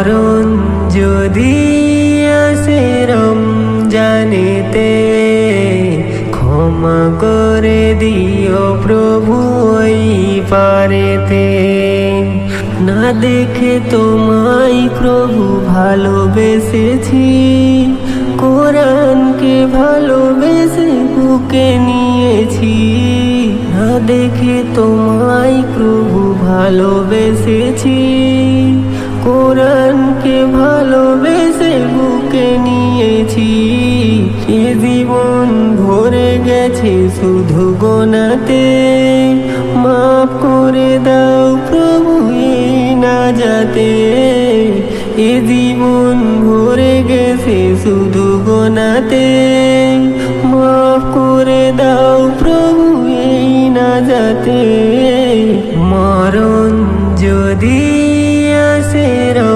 মরণ যদি আসে রমজানেতে, ক্ষমা করে দিও প্রভু ওই পারেতে। না দেখে তোমায় প্রভু ভালোবেসেছি, কোরআনকে ভালোবেসে বুকে নিয়েছি। না দেখে তোমায় প্রভু ভালোবেসেছি, কোরআনকে ভালোবেসে বুকে নিয়েছি। এ জীবন ভরে গেছে শুধু গোনাতে, মাফ করে দাও প্রভু এই নাজাতে। এ জীবন ভরে গেছে শুধু গোনাতে, মাফ করে দাও প্রভু এই নাজাতে। মরণ যদি